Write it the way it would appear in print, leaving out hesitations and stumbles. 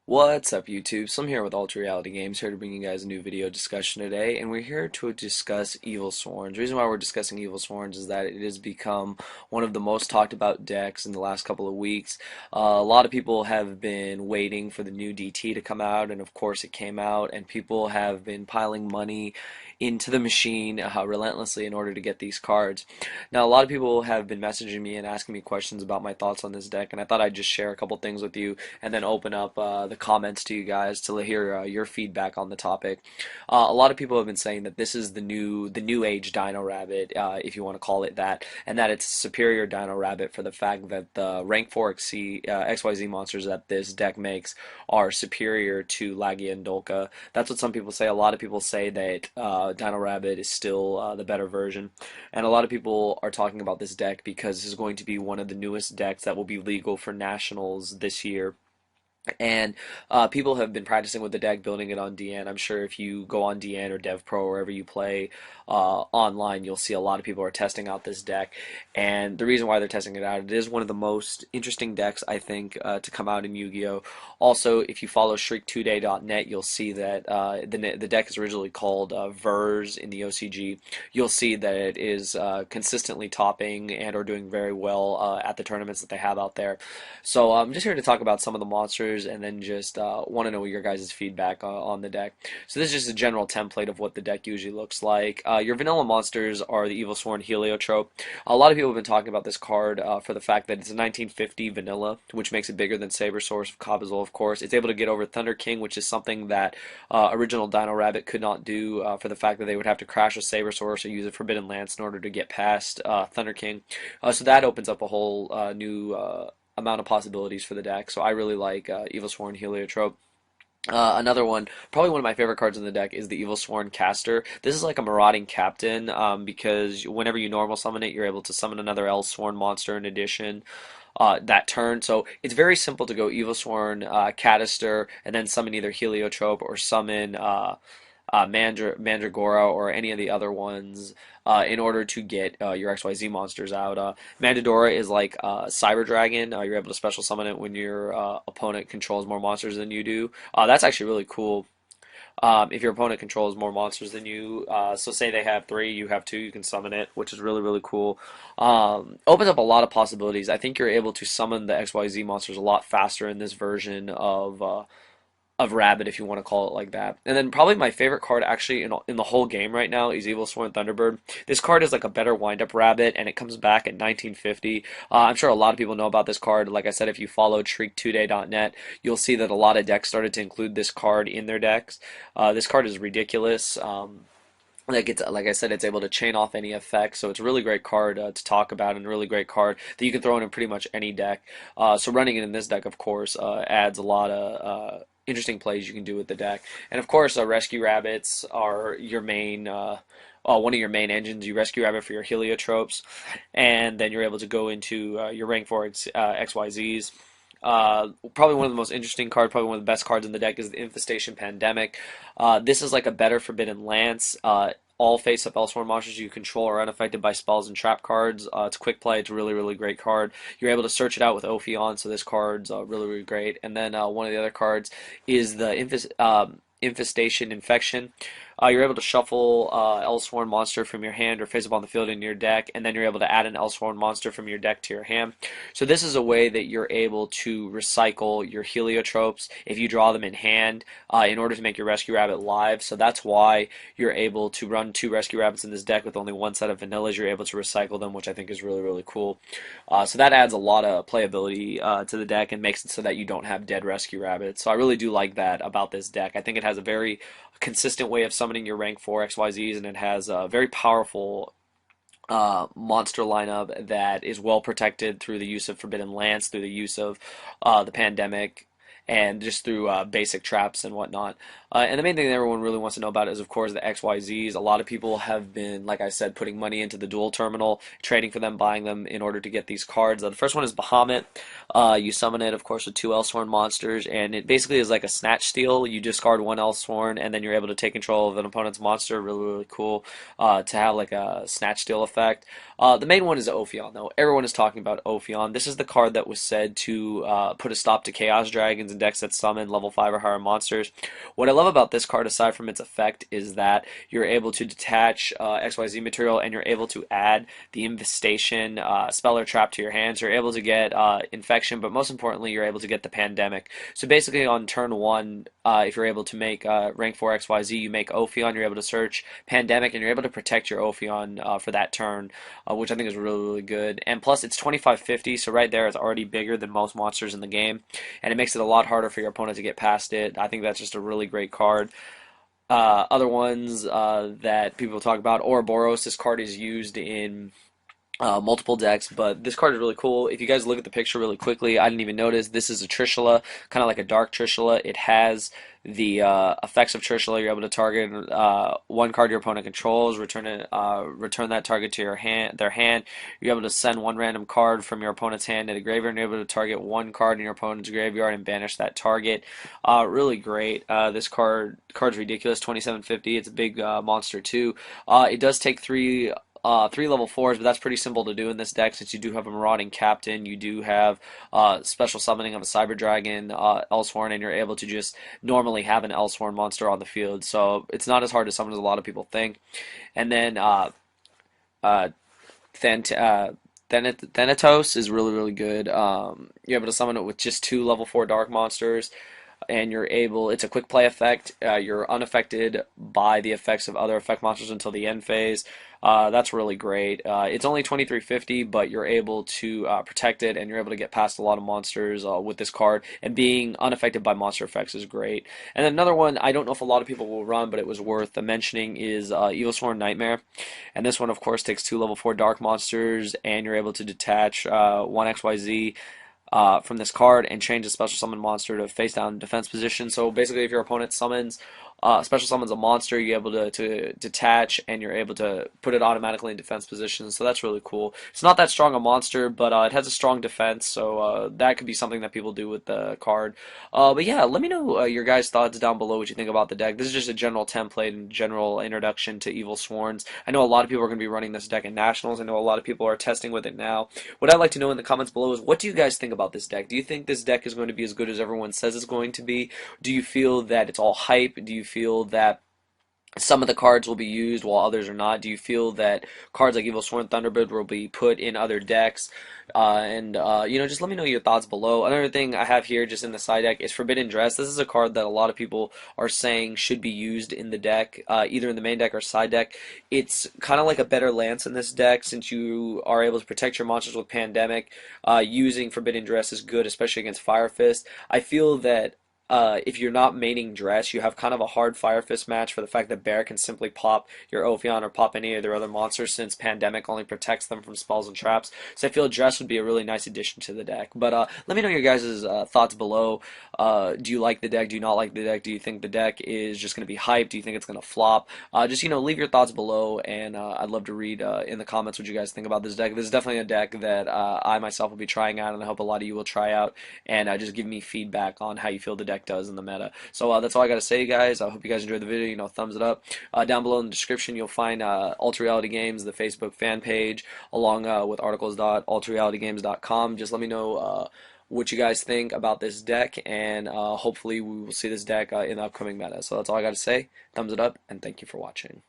What's up, YouTube? So I'm here with Ultra Reality Games, here to bring you guys a new video discussion today, and we're here to discuss Evil Sworns. The reason why we're discussing Evil Sworns is that it has become one of the most talked about decks in the last couple of weeks. A lot of people have been waiting for the new DT to come out, and of course it came out, and people have been piling money into the machine relentlessly in order to get these cards. Now, a lot of people have been messaging me and asking me questions about my thoughts on this deck, and I thought I'd just share a couple things with you and then open up the comments to you guys to hear your feedback on the topic. A lot of people have been saying that this is the new age Dino Rabbit, if you want to call it that, and that it's a superior Dino Rabbit for the fact that the rank 4 XYZ monsters that this deck makes are superior to Lagia and Dolka. That's what some people say. A lot of people say that Dino Rabbit is still the better version, and a lot of people are talking about this deck because this is going to be one of the newest decks that will be legal for nationals this year. And people have been practicing with the deck, building it on DN. I'm sure if you go on DN or DevPro or wherever you play online, you'll see a lot of people are testing out this deck. And the reason why they're testing it out, it is one of the most interesting decks, I think, to come out in Yu-Gi-Oh! Also, if you follow ShriekToday.net, you'll see that the deck is originally called Verz in the OCG. You'll see that it is consistently topping and or doing very well at the tournaments that they have out there. So I'm just here to talk about some of the monsters and then just want to know your guys' feedback on the deck. So this is just a general template of what the deck usually looks like. Your vanilla monsters are the Evil Sworn Heliotrope. A lot of people have been talking about this card for the fact that it's a 1950 vanilla, which makes it bigger than Sabersource of Kabazol, of course. It's able to get over Thunder King, which is something that original Dino Rabbit could not do for the fact that they would have to crash a Sabersource or use a Forbidden Lance in order to get past Thunder King. So that opens up a whole new amount of possibilities for the deck. So I really like Evil Sworn Heliotrope. Another one, probably one of my favorite cards in the deck, is the Evil Sworn Caster. This is like a marauding captain because whenever you normal summon it, you're able to summon another Elsworn monster in addition. That turn, so it's very simple to go Evil Sworn Cataster and then summon either Heliotrope or summon Mandragora or any of the other ones in order to get your XYZ monsters out. Mandadora is like Cyber Dragon. You're able to special summon it when your opponent controls more monsters than you do. That's actually really cool. If your opponent controls more monsters than you, so say they have three, you have two, you can summon it, which is really, really cool. Opens up a lot of possibilities. I think you're able to summon the XYZ monsters a lot faster in this version of Rabbit, if you want to call it like that. And then probably my favorite card actually in the whole game right now is Evil Sworn Thunderbird. This card is like a better wind-up Rabbit, and it comes back at 1950. I'm sure a lot of people know about this card. Like I said, if you followed ShriekToday.net, you'll see that a lot of decks started to include this card in their decks. This card is ridiculous. Like I said, it's able to chain off any effect, so it's a really great card to talk about, and a really great card that you can throw in pretty much any deck. So running it in this deck, of course, adds a lot of interesting plays you can do with the deck. And of course, Rescue Rabbits are your main. One of your main engines. You rescue rabbit for your heliotropes, and then you're able to go into your rank 4 XYZs. Probably one of the most interesting cards, probably one of the best cards in the deck is the Infestation Pandemic. This is like a better Forbidden Lance. All face-up Elsewhere monsters you control are unaffected by spells and trap cards. It's quick play. It's a really, really great card. You're able to search it out with Ophion, so this card's really, really great. And then one of the other cards is the Infestation Infection. You're able to shuffle Elsworn monster from your hand or face up on the field in your deck, and then you're able to add an Elsworn monster from your deck to your hand. So this is a way that you're able to recycle your heliotropes if you draw them in hand in order to make your Rescue Rabbit live. So that's why you're able to run two Rescue Rabbits in this deck with only one set of vanillas. You're able to recycle them, which I think is really, really cool. So that adds a lot of playability to the deck and makes it so that you don't have dead Rescue Rabbits. So I really do like that about this deck. I think it has a very consistent way of summoning your rank 4 XYZs, and it has a very powerful monster lineup that is well protected through the use of Forbidden Lance, through the use of the Pandemic, and just through basic traps and whatnot. And the main thing that everyone really wants to know about is, of course, the XYZs. A lot of people have been, like I said, putting money into the dual terminal, trading for them, buying them in order to get these cards. The first one is Bahamut. You summon it, of course, with two Elsworn monsters, and it basically is like a snatch steal. You discard one Elsworn, and then you're able to take control of an opponent's monster. Really, really cool to have like a snatch steal effect. The main one is Ophion, though. Everyone is talking about Ophion. This is the card that was said to put a stop to Chaos Dragons in decks that summon level 5 or higher monsters. What I love about this card, aside from its effect, is that you're able to detach XYZ material, and you're able to add the Infestation spell or trap to your hands. You're able to get Infection, but most importantly, you're able to get the Pandemic. So basically, on turn 1, if you're able to make rank 4 XYZ, you make Ophion, you're able to search Pandemic, and you're able to protect your Ophion for that turn, which I think is really, really good. And plus, it's 2550, so right there, it's already bigger than most monsters in the game, and it makes it a lot harder for your opponent to get past it. I think that's just a really great card. Other ones that people talk about, Ouroboros. This card is used in multiple decks, but this card is really cool. If you guys look at the picture really quickly, I didn't even notice, this is a Trishula, kind of like a dark Trishula. It has the effects of Trishula. You're able to target one card your opponent controls, return that target to their hand. You're able to send one random card from your opponent's hand to the graveyard, and you're able to target one card in your opponent's graveyard and banish that target. Really great. This card's ridiculous, 2750. It's a big monster too. It does take three level 4s, but that's pretty simple to do in this deck since you do have a Marauding Captain, you do have special summoning of a Cyber Dragon, Elsworn, and you're able to just normally have an Elsworn monster on the field. So it's not as hard to summon as a lot of people think. And then uh, Thanatos is really, really good. You're able to summon it with just 2 level 4 dark monsters, and it's a quick play effect. You're unaffected by the effects of other effect monsters until the end phase. That's really great. It's only 2350, but you're able to protect it, and you're able to get past a lot of monsters with this card, and being unaffected by monster effects is great. And then another one, I don't know if a lot of people will run, but it was worth mentioning, is Evilsworn Nightmare. And this one, of course, takes 2 level 4 dark monsters, and you're able to detach one XYZ from this card and change a special summon monster to face down defense position. So basically, if your opponent special summons a monster, you're able to detach, and you're able to put it automatically in defense position. So that's really cool. It's not that strong a monster, but it has a strong defense, so that could be something that people do with the card. But yeah, let me know your guys' thoughts down below, what you think about the deck. This is just a general template and general introduction to Evilsworns. I know a lot of people are going to be running this deck in Nationals. I know a lot of people are testing with it now. What I'd like to know in the comments below is, what do you guys think about this deck? Do you think this deck is going to be as good as everyone says it's going to be? Do you feel that it's all hype? Do you feel that some of the cards will be used while others are not? Do you feel that cards like Evilsworn Thunderbird will be put in other decks? Just let me know your thoughts below. Another thing I have here just in the side deck is Forbidden Dress. This is a card that a lot of people are saying should be used in the deck, either in the main deck or side deck. It's kind of like a better Lance in this deck since you are able to protect your monsters with Pandemic. Using Forbidden Dress is good, especially against Fire Fist. I feel that if you're not maining Dress, you have kind of a hard Fire Fist match for the fact that Bear can simply pop your Ophion or pop any of their other monsters, since Pandemic only protects them from spells and traps. So I feel Dress would be a really nice addition to the deck. But let me know your guys' thoughts below. Do you like the deck? Do you not like the deck? Do you think the deck is just going to be hyped? Do you think it's going to flop? Just leave your thoughts below, and I'd love to read in the comments what you guys think about this deck. This is definitely a deck that I myself will be trying out, and I hope a lot of you will try out, and just give me feedback on how you feel the deck does in the meta. So that's all I got to say, guys. I hope you guys enjoyed the video. Thumbs it up. Down below in the description, you'll find Ultra Reality Games, the Facebook fan page, along with articles.ultrarealitygames.com. Just let me know what you guys think about this deck, and hopefully we will see this deck in the upcoming meta. So that's all I got to say. Thumbs it up, and thank you for watching.